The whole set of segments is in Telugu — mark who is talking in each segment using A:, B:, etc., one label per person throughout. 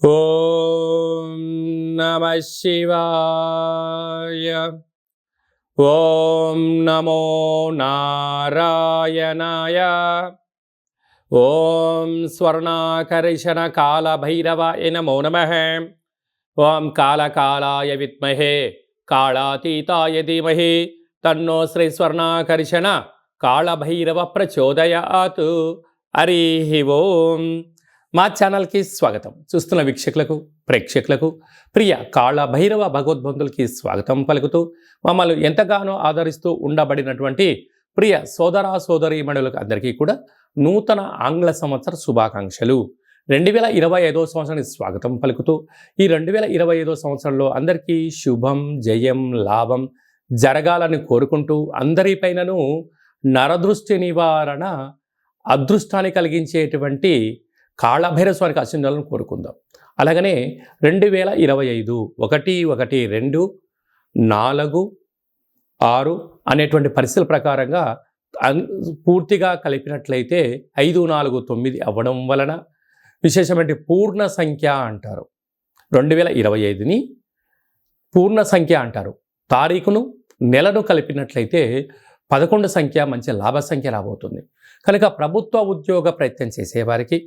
A: ఓం నమ శివాయ. ఓం నమో నారాయణాయ. ఓం స్వర్ణాకర్షణ కాళభైరవాయ నమో నమః. ఓం కాళకాళాయ విద్మహే కాళాతీతాయ ధీమహి తన్నో శ్రీ స్వర్ణాకర్షణ కాళభైరవ ప్రచోదయాత్. హరి ఓం. మా ఛానల్కి స్వాగతం. చూస్తున్న వీక్షకులకు ప్రేక్షకులకు ప్రియ కాళభైరవ భగవద్బంధులకి స్వాగతం పలుకుతూ మమ్మల్ని ఎంతగానో ఆదరిస్తూ ఉండబడినటువంటి ప్రియ సోదర సోదరీమణులకు అందరికీ కూడా నూతన ఆంగ్ల సంవత్సర శుభాకాంక్షలు. 2025 సంవత్సరానికి స్వాగతం పలుకుతూ ఈ 2025 సంవత్సరంలో అందరికీ శుభం జయం లాభం జరగాలని కోరుకుంటూ అందరిపైనను నరదృష్టి నివారణ అదృష్టాన్ని కలిగించేటువంటి కాళభైరవ స్వామికి ఆశీర్వాదాలను కోరుకుందాం. అలాగనే 2025 1-1-2-4-6 అనేటువంటి పరిస్థితుల ప్రకారంగా పూర్తిగా కలిపినట్లయితే 5-4-9 అవ్వడం వలన విశేషమైన పూర్ణ సంఖ్య అంటారు. 2025ని పూర్ణ సంఖ్య అంటారు. తారీఖును నెలను కలిపినట్లయితే 11 సంఖ్య మంచి లాభ సంఖ్య రాబోతుంది. కనుక ప్రభుత్వ ఉద్యోగ ప్రయత్నం చేసేవారికి,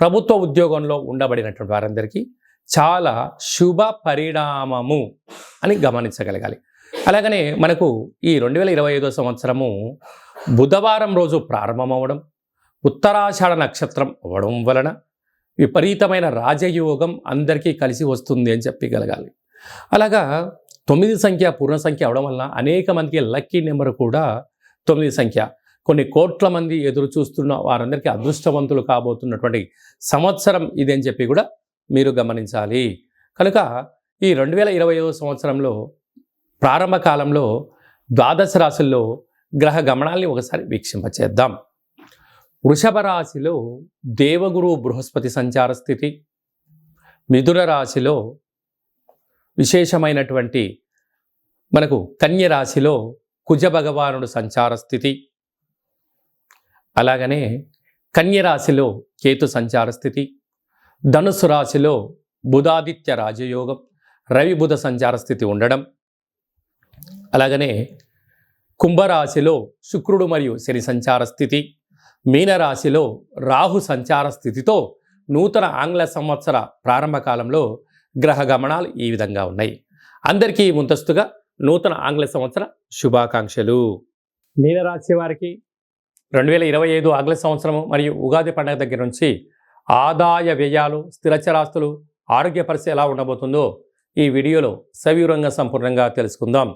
A: ప్రభుత్వ ఉద్యోగంలో ఉండబడినటువంటి వారందరికీ చాలా శుభ పరిణామము అని గమనించగలగాలి. అలాగనే మనకు ఈ 2025 సంవత్సరము బుధవారం రోజు ప్రారంభమవడం, ఉత్తరాషాఢ నక్షత్రం అవ్వడం వలన విపరీతమైన రాజయోగం అందరికీ కలిసి వస్తుంది అని చెప్పగలగాలి. అలాగా 9 సంఖ్య పూర్ణ సంఖ్య అవడం వలన అనేక మందికి లక్కీ నెంబర్ కూడా 9 సంఖ్య. కొన్ని కోట్ల మంది ఎదురు చూస్తున్న వారందరికీ అదృష్టవంతులు కాబోతున్నటువంటి సంవత్సరం ఇది అని చెప్పి కూడా మీరు గమనించాలి. కనుక ఈ 2025 సంవత్సరంలో ప్రారంభ కాలంలో ద్వాదశ రాశుల్లో గ్రహ గమనాల్ని ఒకసారి వీక్షింపచేద్దాం. వృషభ రాశిలో దేవగురు బృహస్పతి సంచార స్థితి, మిథున రాశిలో విశేషమైనటువంటి మనకు కన్య రాశిలో కుజ భగవానుడు సంచార స్థితి, అలాగనే కన్య రాశిలో కేతు సంచార స్థితి, ధనుసు రాశిలో బుధాదిత్య రాజయోగం రవి బుధ సంచార స్థితి ఉండడం, అలాగనే కుంభరాశిలో శుక్రుడు మరియు శని సంచార స్థితి, మీనరాశిలో రాహు సంచార స్థితితో నూతన ఆంగ్ల సంవత్సర ప్రారంభ కాలంలో గ్రహ గమనాలు ఈ విధంగా ఉన్నాయి. అందరికీ ముందస్తుగా నూతన ఆంగ్ల సంవత్సర శుభాకాంక్షలు. మీనరాశి వారికి 2025 ఆంగ్ల సంవత్సరము మరియు ఉగాది పండుగ దగ్గర నుంచి ఆదాయ వ్యయాలు, స్థిరచరాస్తులు, ఆరోగ్య పరిస్థితి ఎలా ఉండబోతుందో ఈ వీడియోలో సవివరంగా సంపూర్ణంగా తెలుసుకుందాం.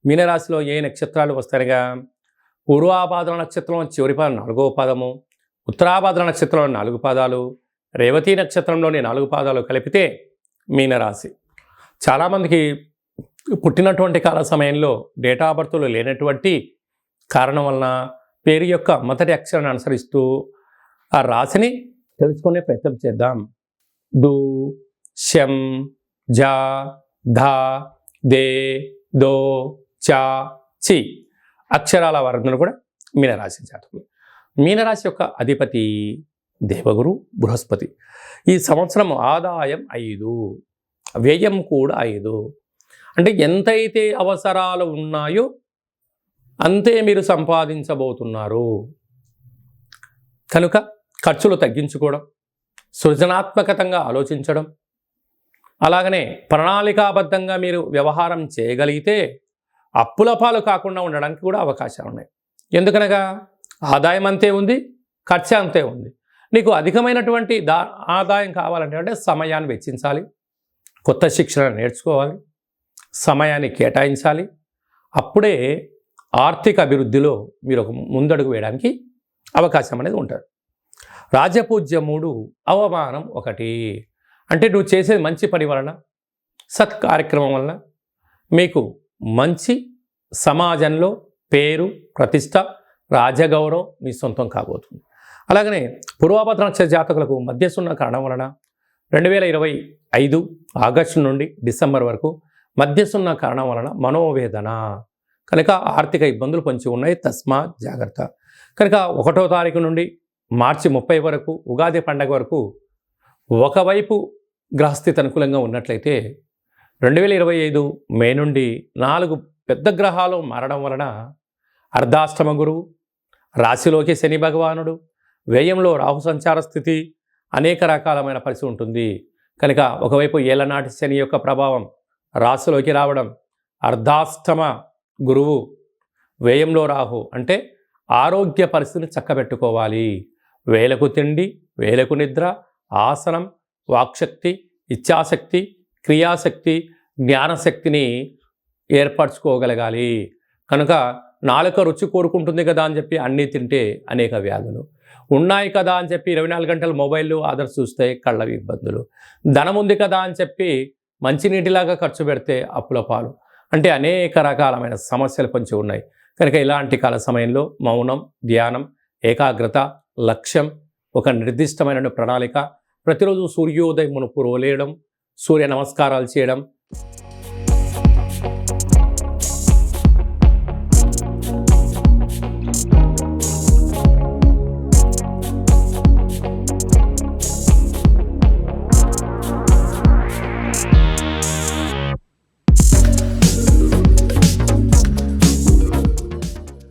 A: మీనరాశిలో ఏ నక్షత్రాలు వస్తాయిగా, పూర్వాభాద్ర నక్షత్రం చివరి పాదం 4వ పాదము, ఉత్తరాభాద్ర నక్షత్రంలో 4 పాదాలు, రేవతి నక్షత్రంలోని 4 పాదాలు కలిపితే మీనరాశి. చాలామందికి పుట్టినటువంటి కాల సమయంలో డేటా ఆఫ్ బర్త్లు లేనటువంటి కారణం వలన పేరు యొక్క మొదటి అక్షరాన్ని అనుసరిస్తూ ఆ రాశిని తెలుసుకునే ప్రయత్నం చేద్దాం. దు, శం, జ, ధ, దే, దో, చ, చి అక్షరాల వారందరూ కూడా మీనరాశి జాతకులు. మీనరాశి యొక్క అధిపతి దేవగురు బృహస్పతి. ఈ సంవత్సరం ఆదాయం 5, వ్యయం కూడా 5. అంటే ఎంతైతే అవసరాలు ఉన్నాయో అంతే మీరు సంపాదించబోతున్నారు. కనుక ఖర్చులు తగ్గించుకోవడం, సృజనాత్మకంగా ఆలోచించడం, అలాగనే ప్రణాళికాబద్ధంగా మీరు వ్యవహారం చేయగలిగితే అప్పుల పాలు కాకుండా ఉండడానికి కూడా అవకాశాలు ఉన్నాయి. ఎందుకనగా ఆదాయం అంతే ఉంది, ఖర్చు అంతే ఉంది. నీకు అధికమైనటువంటి ఆదాయం కావాలంటే అంటే సమయాన్ని వెచ్చించాలి, కొత్త శిక్షణ నేర్చుకోవాలి, సమయాన్ని కేటాయించాలి. అప్పుడే ఆర్థిక అభివృద్ధిలో మీరు ఒక ముందడుగు వేయడానికి అవకాశం అనేది ఉంటుంది. రాజపూజ్యం 3, అవమానం 1. అంటే నువ్వు చేసేది మంచి పని వలన, సత్కార్యక్రమం వలన మీకు మంచి సమాజంలో పేరు, ప్రతిష్ట, రాజగౌరవం మీ సొంతం కాబోతుంది. అలాగనే పూర్వాభద్ర నక్షత్ర జాతకులకు మధ్యసున్న కారణం వలన 2025 ఆగస్టు నుండి డిసెంబర్ వరకు మధ్యసున్న కారణం వలన మనోవేదన, కనుక ఆర్థిక ఇబ్బందులు పొంచి ఉన్నాయి. తస్మాత్ జాగ్రత్త. కనుక 1వ తారీఖు నుండి మార్చి 30 వరకు ఉగాది పండగ వరకు ఒకవైపు గ్రహస్థితి అనుకూలంగా ఉన్నట్లయితే 2025 మే నుండి 4 పెద్ద గ్రహాలు మారడం వలన అర్ధాష్టమ గురువు, రాశిలోకి శని భగవానుడు, వ్యయంలో రాహు సంచార స్థితి, అనేక రకాలమైన పరిస్థితి ఉంటుంది. కనుక ఒకవైపు ఏళ్ళనాటి శని యొక్క ప్రభావం రాశిలోకి రావడం, అర్ధాష్టమ గురువు, వ్యయంలో రాహు అంటే ఆరోగ్య పరిస్థితిని చక్కబెట్టుకోవాలి. వేలకు తిండి, వేలకు నిద్ర, ఆసనం, వాక్శక్తి, ఇచ్ఛాశక్తి, క్రియాశక్తి, జ్ఞానశక్తిని ఏర్పరచుకోగలగాలి. కనుక నాలుక రుచి కోరుకుంటుంది కదా అని చెప్పి అన్నీ తింటే అనేక వ్యాధులు ఉన్నాయి కదా అని చెప్పి 24 గంటలు మొబైల్ ఆదర్శ చూస్తే కళ్ళ ఇబ్బందులు, ధనం ఉంది కదా అని చెప్పి మంచినీటిలాగా ఖర్చు పెడితే అప్పుల పాలు, అంటే అనేక రకాలమైన సమస్యలు కొంచెం ఉన్నాయి. కనుక ఇలాంటి కాల సమయంలో మౌనం, ధ్యానం, ఏకాగ్రత, లక్ష్యం, ఒక నిర్దిష్టమైన ప్రణాళిక, ప్రతిరోజు సూర్యోదయం మునుపు రోలేయడం, సూర్య నమస్కారాలు చేయడం,